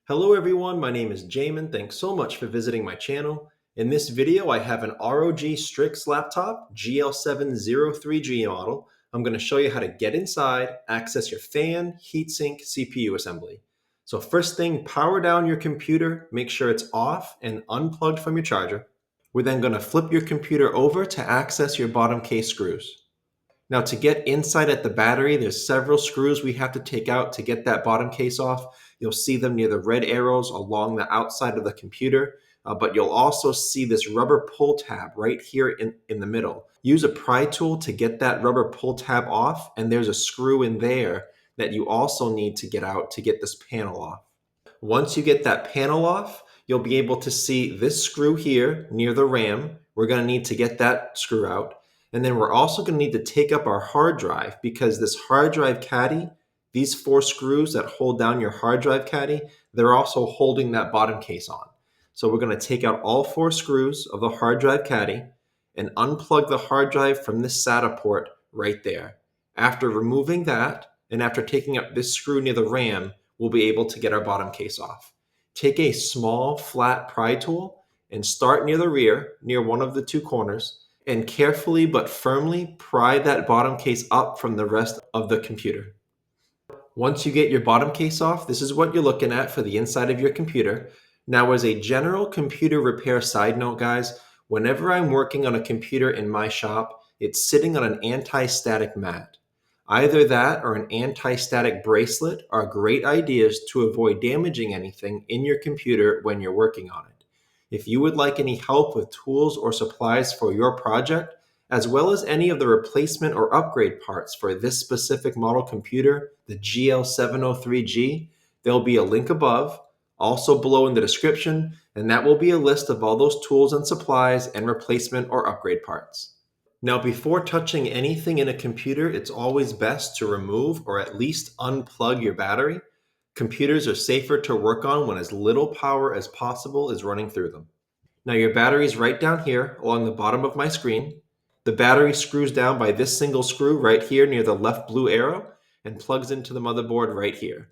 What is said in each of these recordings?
Hello everyone, my name is Jamin. Thanks so much for visiting my channel. In this video, I have an ROG Strix laptop, GL703G model. I'm going to show you how to get inside, access your fan, heatsink, CPU assembly. So first thing, power down your computer, make sure it's off and unplugged from your charger. We're then going to flip your computer over to access your bottom case screws. Now to get inside at the battery, there's several screws we have to take out to get that bottom case off. You'll see them near the red arrows along the outside of the computer, but you'll also see this rubber pull tab right here in the middle. Use a pry tool to get that rubber pull tab off, and there's a screw in there that you also need to get out to get this panel off. Once you get that panel off, you'll be able to see this screw here near the RAM. We're going to need to get that screw out. And then we're also going to need to take up our hard drive because this hard drive caddy, these four screws that hold down your hard drive caddy, they're also holding that bottom case on. So we're going to take out all four screws of the hard drive caddy and unplug the hard drive from this SATA port right there. After removing that, and after taking up this screw near the RAM, we'll be able to get our bottom case off. Take a small flat pry tool and start near the rear, near one of the two corners, and carefully but firmly pry that bottom case up from the rest of the computer. Once you get your bottom case off, this is what you're looking at for the inside of your computer. Now, as a general computer repair side note, guys, whenever I'm working on a computer in my shop, it's sitting on an anti-static mat. Either that or an anti-static bracelet are great ideas to avoid damaging anything in your computer when you're working on it. If you would like any help with tools or supplies for your project, as well as any of the replacement or upgrade parts for this specific model computer, the GL703G, there'll be a link above, also below in the description, and that will be a list of all those tools and supplies and replacement or upgrade parts. Now, before touching anything in a computer, it's always best to remove or at least unplug your battery. Computers are safer to work on when as little power as possible is running through them. Now your battery is right down here along the bottom of my screen. The battery screws down by this single screw right here near the left blue arrow and plugs into the motherboard right here.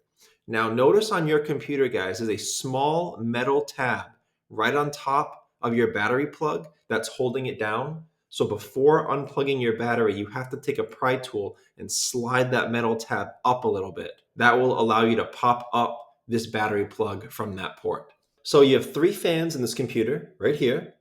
Now notice on your computer, guys, is a small metal tab right on top of your battery plug that's holding it down. So before unplugging your battery, you have to take a pry tool and slide that metal tab up a little bit. That will allow you to pop up this battery plug from that port. So you have three fans in this computer right here.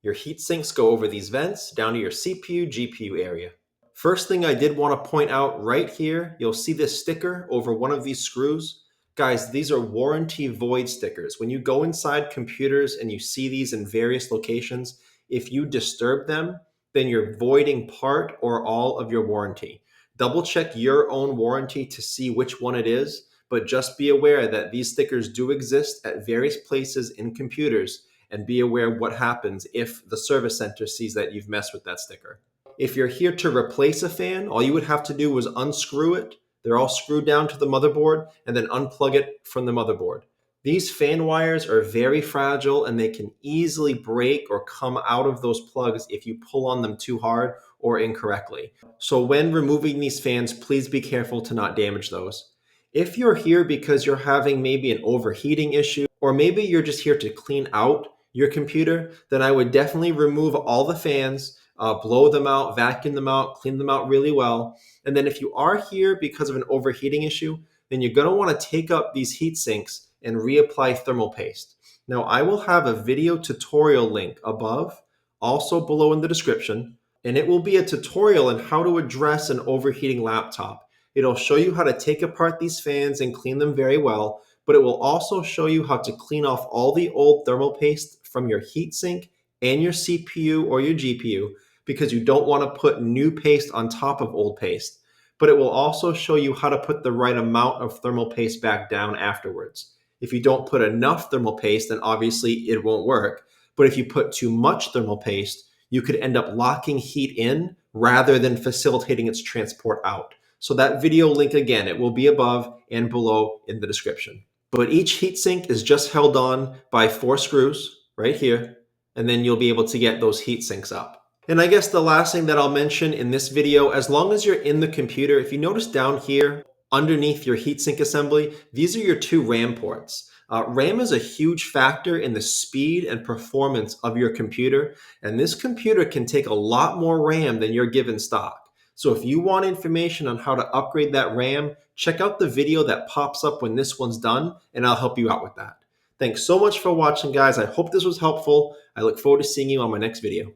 Your heat sinks go over these vents down to your CPU, GPU area. First thing I did want to point out right here, you'll see this sticker over one of these screws. Guys, these are warranty void stickers. When you go inside computers and you see these in various locations, if you disturb them, then you're voiding part or all of your warranty. Double check your own warranty to see which one it is, but just be aware that these stickers do exist at various places in computers, and be aware what happens if the service center sees that you've messed with that sticker. If you're here to replace a fan, all you would have to do was unscrew it. They're all screwed down to the motherboard and then unplug it from the motherboard. These fan wires are very fragile and they can easily break or come out of those plugs if you pull on them too hard or incorrectly. So when removing these fans, please be careful to not damage those. If you're here because you're having maybe an overheating issue, or maybe you're just here to clean out your computer, then I would definitely remove all the fans, blow them out, vacuum them out, clean them out really well. And then if you are here because of an overheating issue, then you're going to want to take up these heat sinks and reapply thermal paste. Now, I will have a video tutorial link above, also below in the description, and it will be a tutorial on how to address an overheating laptop. It'll show you how to take apart these fans and clean them very well, but it will also show you how to clean off all the old thermal paste from your heatsink and your CPU or your GPU, because you don't want to put new paste on top of old paste. But it will also show you how to put the right amount of thermal paste back down afterwards. If you don't put enough thermal paste, then obviously it won't work. But if you put too much thermal paste, you could end up locking heat in rather than facilitating its transport out. So that video link, again, it will be above and below in the description. But each heatsink is just held on by four screws right here, and then you'll be able to get those heat sinks up. And I guess the last thing that I'll mention in this video, as long as you're in the computer, if you notice down here, Underneath your heatsink assembly, these are your two RAM ports. RAM is a huge factor in the speed and performance of your computer, and this computer can take a lot more RAM than you're given stock. So if you want information on how to upgrade that RAM, check out the video that pops up when this one's done, and I'll help you out with that. Thanks so much for watching, guys. I hope this was helpful. I look forward to seeing you on my next video.